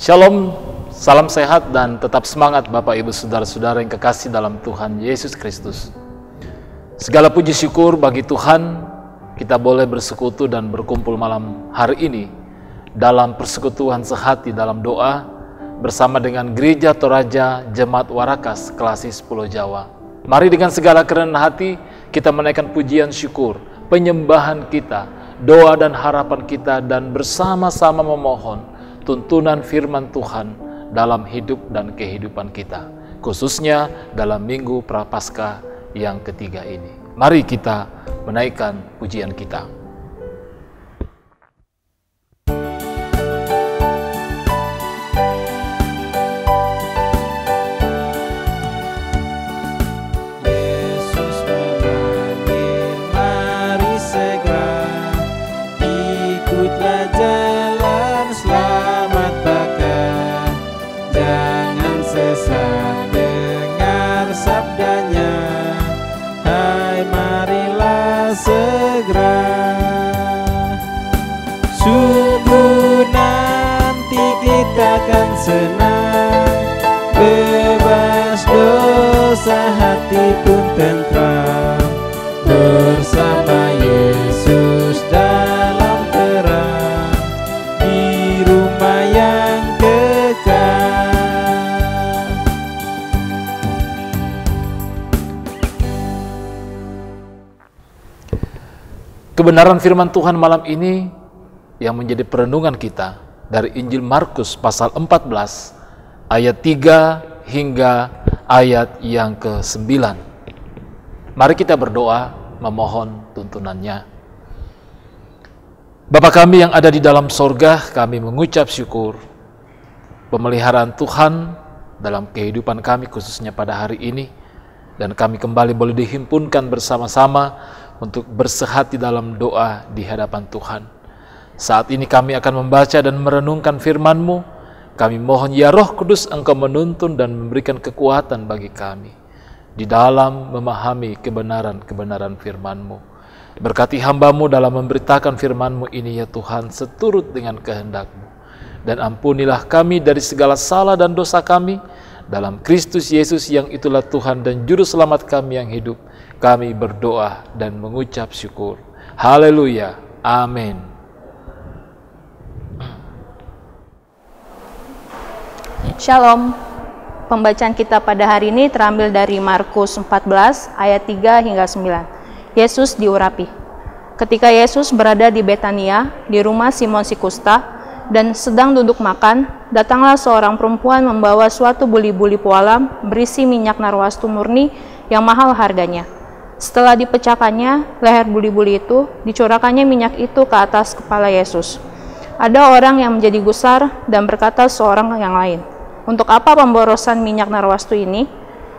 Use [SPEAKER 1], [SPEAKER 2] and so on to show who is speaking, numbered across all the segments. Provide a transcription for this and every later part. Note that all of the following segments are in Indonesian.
[SPEAKER 1] Shalom, salam sehat dan tetap semangat Bapak Ibu Saudara-saudara yang kekasih dalam Tuhan Yesus Kristus. Segala puji syukur bagi Tuhan, kita boleh bersekutu dan berkumpul malam hari ini dalam persekutuan sehati dalam doa bersama dengan Gereja Toraja Jemaat Warakas Klasis Pulau Jawa. Mari dengan segala kerendahan hati kita menaikkan pujian syukur, penyembahan kita, doa dan harapan kita, dan bersama-sama memohon tuntunan firman Tuhan dalam hidup dan kehidupan kita, khususnya dalam Minggu Prapaskah yang ketiga ini. Mari kita menaikkan pujian kita.
[SPEAKER 2] Akan senang, bebas dosa, hati pun tentram, bersama Yesus dalam terang, di rumah yang kekal.
[SPEAKER 1] Kebenaran firman Tuhan malam ini yang menjadi perenungan kita dari Injil Markus pasal 14 ayat 3 hingga ayat yang ke-9. Mari kita berdoa memohon tuntunannya. Bapa kami yang ada di dalam sorga, kami mengucap syukur pemeliharaan Tuhan dalam kehidupan kami khususnya pada hari ini, dan kami kembali boleh dihimpunkan bersama-sama untuk bersehati dalam doa di hadapan Tuhan. Saat ini kami akan membaca dan merenungkan firman-Mu. Kami mohon ya Roh Kudus, Engkau menuntun dan memberikan kekuatan bagi kami di dalam memahami kebenaran-kebenaran firman-Mu. Berkati hamba-Mu dalam memberitakan firman-Mu ini ya Tuhan, seturut dengan kehendak-Mu. Dan ampunilah kami dari segala salah dan dosa kami, dalam Kristus Yesus yang itulah Tuhan dan Juru Selamat kami yang hidup. Kami berdoa dan mengucap syukur. Haleluya. Amin.
[SPEAKER 3] Shalom. Pembacaan kita pada hari ini terambil dari Markus 14 ayat 3 hingga 9. Yesus diurapi. Ketika Yesus berada di Betania, di rumah Simon si Kusta, dan sedang duduk makan, datanglah seorang perempuan membawa suatu buli-buli pualam berisi minyak narwastu murni yang mahal harganya. Setelah dipecahkannya leher buli-buli itu, dicurahkannya minyak itu ke atas kepala Yesus. Ada orang yang menjadi gusar dan berkata seorang yang lain, "Untuk apa pemborosan minyak narwastu ini?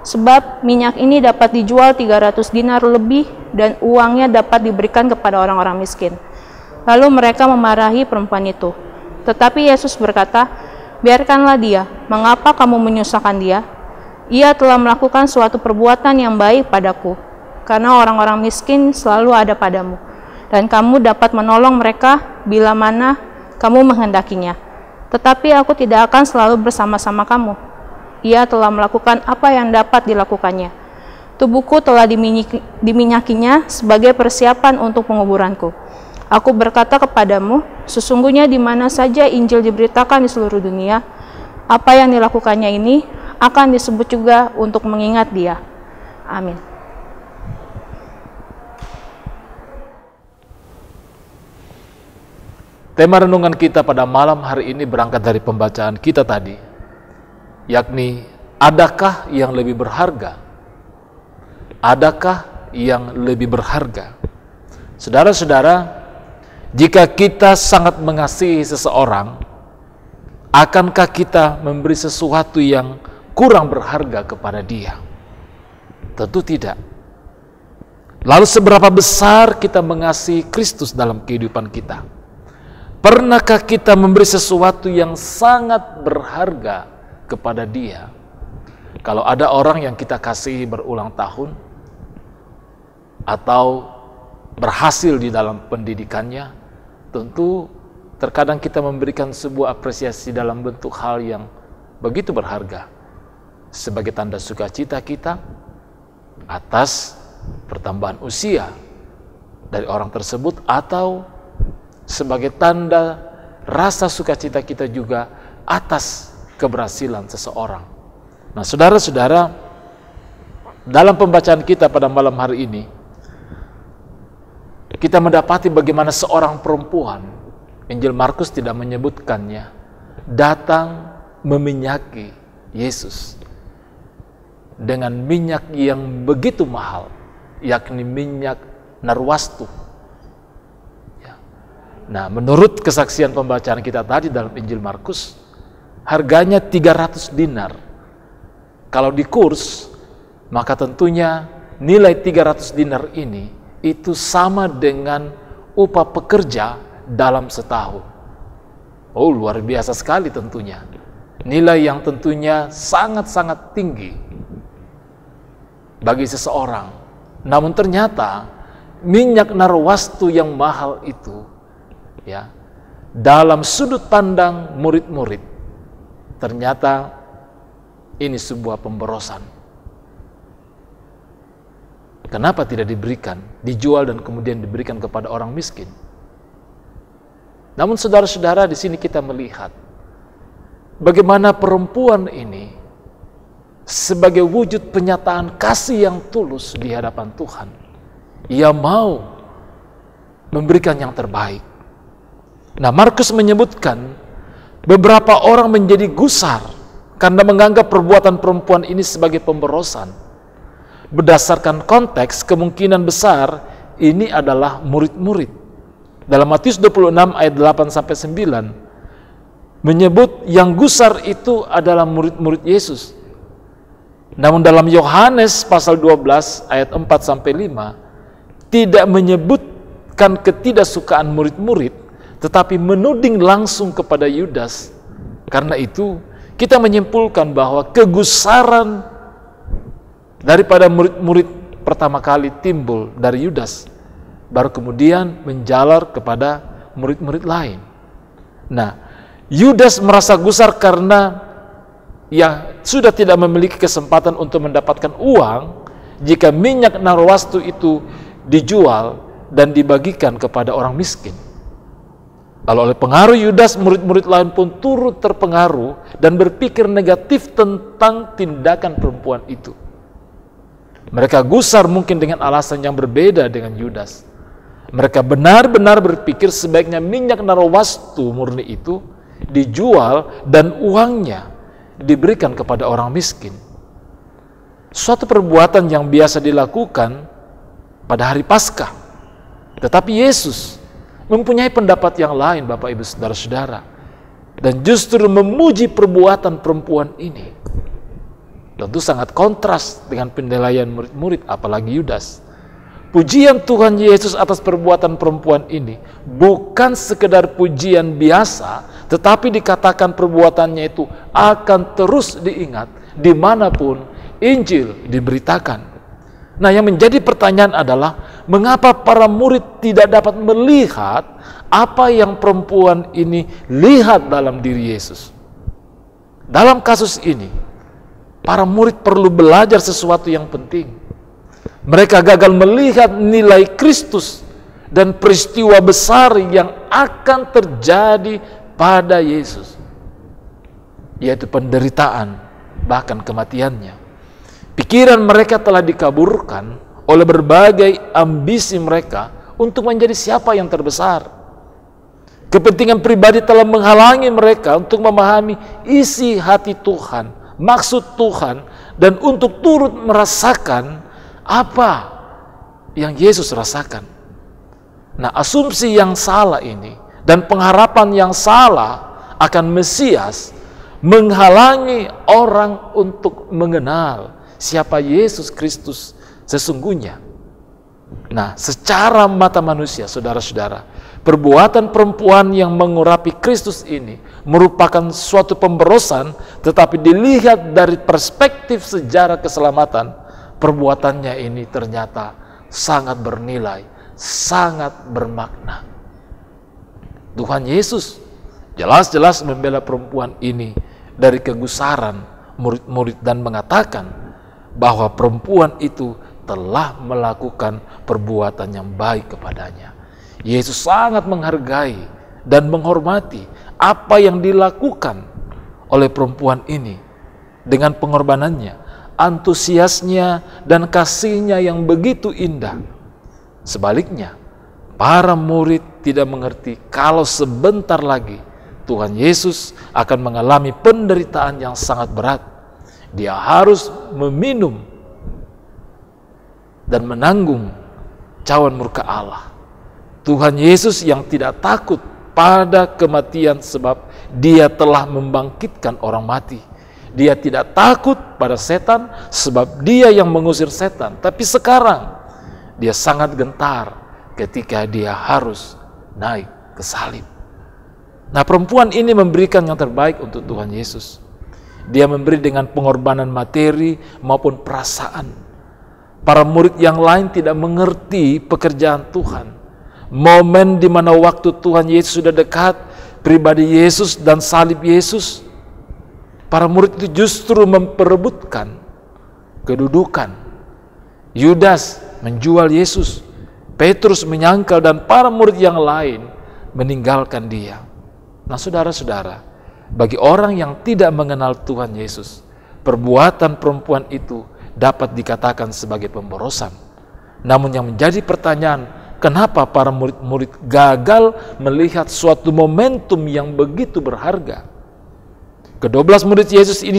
[SPEAKER 3] Sebab minyak ini dapat dijual 300 dinar lebih dan uangnya dapat diberikan kepada orang-orang miskin." Lalu mereka memarahi perempuan itu. Tetapi Yesus berkata, "Biarkanlah dia, mengapa kamu menyusahkan dia? Ia telah melakukan suatu perbuatan yang baik padaku, karena orang-orang miskin selalu ada padamu, dan kamu dapat menolong mereka bila mana kamu menghendakinya. Tetapi aku tidak akan selalu bersama-sama kamu. Ia telah melakukan apa yang dapat dilakukannya. Tubuhku telah diminyakinya sebagai persiapan untuk penguburanku. Aku berkata kepadamu, sesungguhnya di mana saja Injil diberitakan di seluruh dunia, apa yang dilakukannya ini akan disebut juga untuk mengingat dia." Amin.
[SPEAKER 1] Tema renungan kita pada malam hari ini berangkat dari pembacaan kita tadi, yakni adakah yang lebih berharga? Adakah yang lebih berharga? Saudara-saudara, jika kita sangat mengasihi seseorang, akankah kita memberi sesuatu yang kurang berharga kepada dia? Tentu tidak. Lalu seberapa besar kita mengasihi Kristus dalam kehidupan kita? Pernahkah kita memberi sesuatu yang sangat berharga kepada dia? Kalau ada orang yang kita kasihi berulang tahun, atau berhasil di dalam pendidikannya, tentu terkadang kita memberikan sebuah apresiasi dalam bentuk hal yang begitu berharga sebagai tanda sukacita kita atas pertambahan usia dari orang tersebut, atau sebagai tanda rasa sukacita kita juga atas keberhasilan seseorang. Nah, saudara-saudara, dalam pembacaan kita pada malam hari ini, kita mendapati bagaimana seorang perempuan, Injil Markus tidak menyebutkannya, datang meminyaki Yesus dengan minyak yang begitu mahal, yakni minyak narwastu. Ya. Nah, menurut kesaksian pembacaan kita tadi dalam Injil Markus, harganya 300 dinar. Kalau dikurs, maka tentunya nilai 300 dinar ini itu sama dengan upah pekerja dalam setahun. Oh, luar biasa sekali tentunya. Nilai yang tentunya sangat-sangat tinggi bagi seseorang. Namun ternyata minyak narwastu yang mahal itu, ya, dalam sudut pandang murid-murid, ternyata ini sebuah pemborosan. Kenapa tidak diberikan, dijual dan kemudian diberikan kepada orang miskin? Namun saudara-saudara, di sini kita melihat bagaimana perempuan ini sebagai wujud penyataan kasih yang tulus di hadapan Tuhan. Ia mau memberikan yang terbaik. Nah, Markus menyebutkan beberapa orang menjadi gusar karena menganggap perbuatan perempuan ini sebagai pemborosan. Berdasarkan konteks, kemungkinan besar ini adalah murid-murid. Dalam Matius 26 ayat 8-9 menyebut yang gusar itu adalah murid-murid Yesus. Namun dalam Yohanes pasal 12 ayat 4-5 tidak menyebutkan ketidaksukaan murid-murid, tetapi menuding langsung kepada Yudas. Karena itu kita menyimpulkan bahwa kegusaran daripada murid-murid pertama kali timbul dari Yudas, baru kemudian menjalar kepada murid-murid lain. Nah, Yudas merasa gusar karena ia sudah tidak memiliki kesempatan untuk mendapatkan uang jika minyak narwastu itu dijual dan dibagikan kepada orang miskin. Lalu oleh pengaruh Yudas, murid-murid lain pun turut terpengaruh dan berpikir negatif tentang tindakan perempuan itu. Mereka gusar mungkin dengan alasan yang berbeda dengan Yudas. Mereka benar-benar berpikir sebaiknya minyak narwastu murni itu dijual dan uangnya diberikan kepada orang miskin. Suatu perbuatan yang biasa dilakukan pada hari Paskah. Tetapi Yesus mempunyai pendapat yang lain, Bapak Ibu Saudara-saudara, dan justru memuji perbuatan perempuan ini. Tentu sangat kontras dengan penilaian murid-murid, apalagi Yudas. Pujian Tuhan Yesus atas perbuatan perempuan ini bukan sekedar pujian biasa, tetapi dikatakan perbuatannya itu akan terus diingat dimanapun Injil diberitakan. Nah, yang menjadi pertanyaan adalah, mengapa para murid tidak dapat melihat apa yang perempuan ini lihat dalam diri Yesus? Dalam kasus ini, para murid perlu belajar sesuatu yang penting. Mereka gagal melihat nilai Kristus dan peristiwa besar yang akan terjadi pada Yesus, yaitu penderitaan, bahkan kematiannya. Pikiran mereka telah dikaburkan oleh berbagai ambisi mereka untuk menjadi siapa yang terbesar. Kepentingan pribadi telah menghalangi mereka untuk memahami isi hati Tuhan, maksud Tuhan, dan untuk turut merasakan apa yang Yesus rasakan. Nah, asumsi yang salah ini dan pengharapan yang salah akan Mesias menghalangi orang untuk mengenal siapa Yesus Kristus sesungguhnya. Nah, secara mata manusia, saudara-saudara, perbuatan perempuan yang mengurapi Kristus ini merupakan suatu pemborosan, tetapi dilihat dari perspektif sejarah keselamatan, perbuatannya ini ternyata sangat bernilai, sangat bermakna. Tuhan Yesus jelas-jelas membela perempuan ini dari kegusaran murid-murid dan mengatakan bahwa perempuan itu telah melakukan perbuatan yang baik kepadanya. Yesus sangat menghargai dan menghormati apa yang dilakukan oleh perempuan ini dengan pengorbanannya, antusiasnya, dan kasihnya yang begitu indah. Sebaliknya, para murid tidak mengerti kalau sebentar lagi Tuhan Yesus akan mengalami penderitaan yang sangat berat. Dia harus meminum dan menanggung cawan murka Allah. Tuhan Yesus yang tidak takut pada kematian sebab Dia telah membangkitkan orang mati. Dia tidak takut pada setan sebab Dia yang mengusir setan. Tapi sekarang Dia sangat gentar ketika Dia harus naik ke salib. Nah, perempuan ini memberikan yang terbaik untuk Tuhan Yesus. Dia memberi dengan pengorbanan materi maupun perasaan. Para murid yang lain tidak mengerti pekerjaan Tuhan. Momen di mana waktu Tuhan Yesus sudah dekat, pribadi Yesus dan salib Yesus, para murid itu justru memperebutkan kedudukan. Yudas menjual Yesus, Petrus menyangkal, dan para murid yang lain meninggalkan Dia. Nah, saudara-saudara, bagi orang yang tidak mengenal Tuhan Yesus, perbuatan perempuan itu dapat dikatakan sebagai pemborosan. Namun yang menjadi pertanyaan, kenapa para murid-murid gagal melihat suatu momentum yang begitu berharga? Ke-12 murid Yesus ini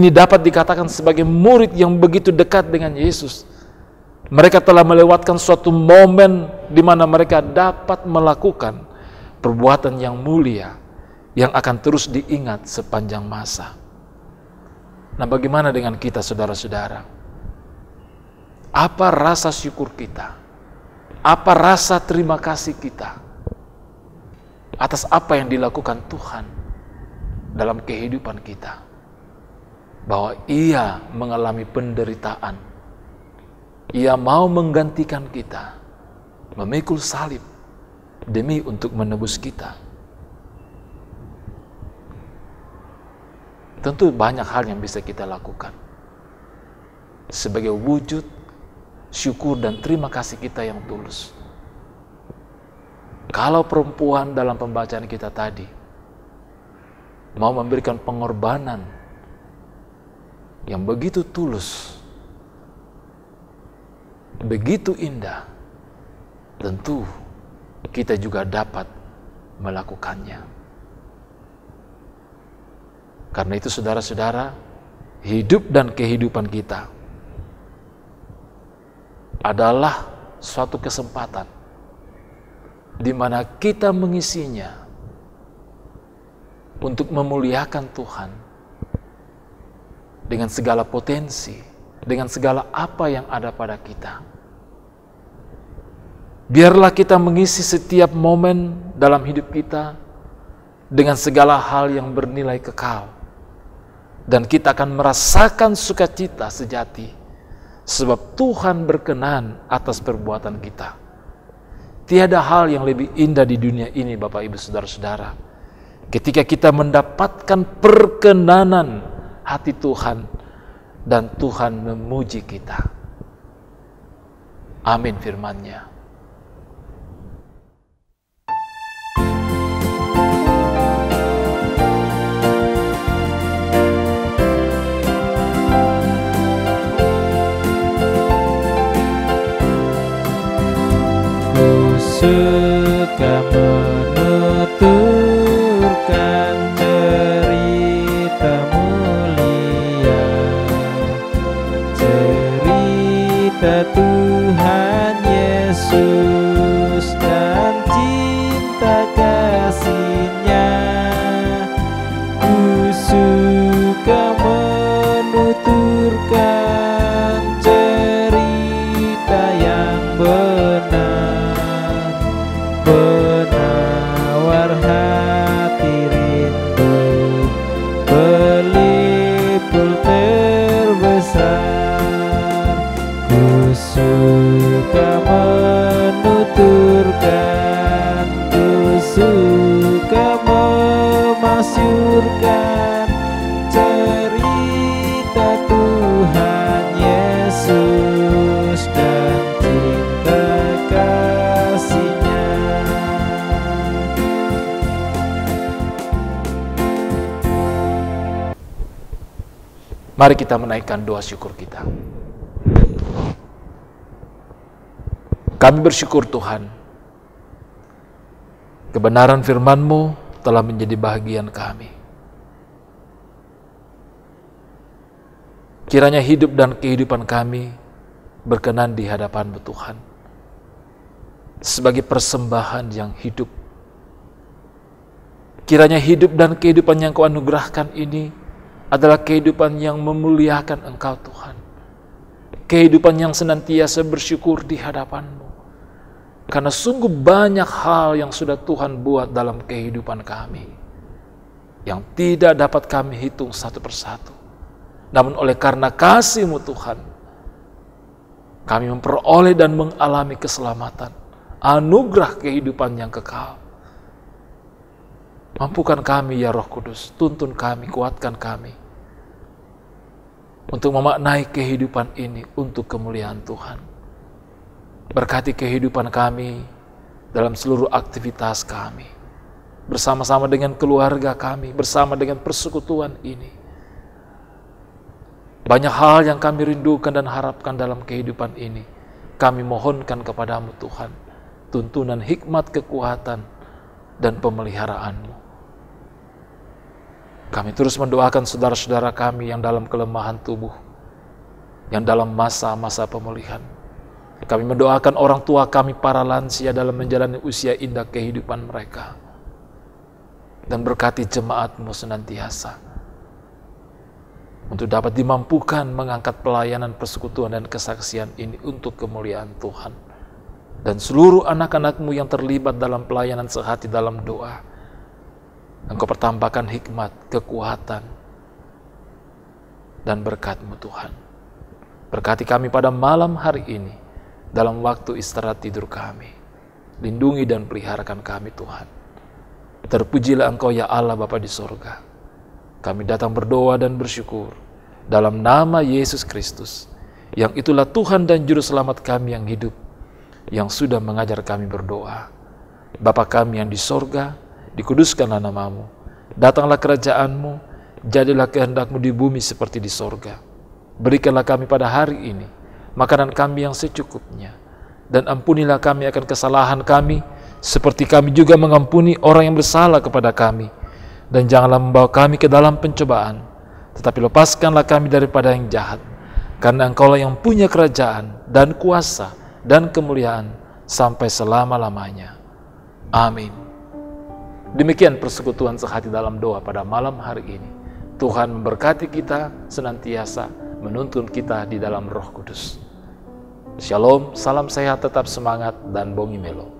[SPEAKER 1] dapat dikatakan sebagai murid yang begitu dekat dengan Yesus. Mereka telah melewatkan suatu momen di mana mereka dapat melakukan perbuatan yang mulia yang akan terus diingat sepanjang masa. Nah, bagaimana dengan kita, saudara-saudara? Apa rasa syukur kita? Apa rasa terima kasih kita atas apa yang dilakukan Tuhan dalam kehidupan kita? Bahwa Ia mengalami penderitaan. Ia mau menggantikan kita, memikul salib demi untuk menebus kita. Tentu banyak hal yang bisa kita lakukan sebagai wujud syukur dan terima kasih kita yang tulus. Kalau perempuan dalam pembacaan kita tadi mau memberikan pengorbanan yang begitu tulus, begitu indah, tentu kita juga dapat melakukannya. Karena itu, saudara-saudara, hidup dan kehidupan kita adalah suatu kesempatan di mana kita mengisinya untuk memuliakan Tuhan dengan segala potensi, dengan segala apa yang ada pada kita. Biarlah kita mengisi setiap momen dalam hidup kita dengan segala hal yang bernilai kekal. Dan kita akan merasakan sukacita sejati sebab Tuhan berkenan atas perbuatan kita. Tiada hal yang lebih indah di dunia ini, Bapak Ibu Saudara-saudara, ketika kita mendapatkan perkenanan hati Tuhan dan Tuhan memuji kita. Amin firman-Nya.
[SPEAKER 2] Suka menuturkan cerita mulia, cerita Tuhan Yesus dan cinta kasih-Nya. Ku suka menuturkan cerita yang benar
[SPEAKER 1] Mari kita menaikkan doa syukur kita. Kami bersyukur Tuhan, kebenaran firman-Mu telah menjadi bahagian kami. Kiranya hidup dan kehidupan kami berkenan di hadapan-Mu Tuhan, sebagai persembahan yang hidup. Kiranya hidup dan kehidupan yang Kau anugerahkan ini adalah kehidupan yang memuliakan Engkau Tuhan. Kehidupan yang senantiasa bersyukur di hadapan-Mu. Karena sungguh banyak hal yang sudah Tuhan buat dalam kehidupan kami, yang tidak dapat kami hitung satu persatu. Namun oleh karena kasih-Mu Tuhan, kami memperoleh dan mengalami keselamatan, anugerah kehidupan yang kekal. Mampukan kami ya Roh Kudus, tuntun kami, kuatkan kami, untuk memaknai kehidupan ini untuk kemuliaan Tuhan. Berkati kehidupan kami dalam seluruh aktivitas kami, bersama-sama dengan keluarga kami, bersama dengan persekutuan ini. Banyak hal yang kami rindukan dan harapkan dalam kehidupan ini. Kami mohonkan kepadamu Tuhan, tuntunan hikmat, kekuatan, dan pemeliharaanmu. Kami terus mendoakan saudara-saudara kami yang dalam kelemahan tubuh, yang dalam masa-masa pemulihan. Kami mendoakan orang tua kami para lansia dalam menjalani usia indah kehidupan mereka. Dan berkati jemaat-Mu senantiasa, untuk dapat dimampukan mengangkat pelayanan persekutuan dan kesaksian ini untuk kemuliaan Tuhan. Dan seluruh anak-anak-Mu yang terlibat dalam pelayanan sehati dalam doa, Engkau pertambahkan hikmat, kekuatan, dan berkat-Mu Tuhan. Berkati kami pada malam hari ini, dalam waktu istirahat tidur kami. Lindungi dan peliharakan kami Tuhan. Terpujilah Engkau ya Allah Bapa di sorga. Kami datang berdoa dan bersyukur dalam nama Yesus Kristus, yang itulah Tuhan dan Juru Selamat kami yang hidup, yang sudah mengajar kami berdoa. Bapa kami yang di sorga, dikuduskanlah nama-Mu, datanglah kerajaan-Mu, jadilah kehendak-Mu di bumi seperti di sorga. Berikanlah kami pada hari ini makanan kami yang secukupnya, dan ampunilah kami akan kesalahan kami, seperti kami juga mengampuni orang yang bersalah kepada kami. Dan janganlah membawa kami ke dalam pencobaan, tetapi lepaskanlah kami daripada yang jahat. Karena Engkaulah yang punya kerajaan dan kuasa dan kemuliaan sampai selama-lamanya. Amin. Demikian persekutuan sehati dalam doa pada malam hari ini. Tuhan memberkati kita senantiasa, menuntun kita di dalam Roh Kudus. Shalom, salam sehat, tetap semangat, dan bongi melo.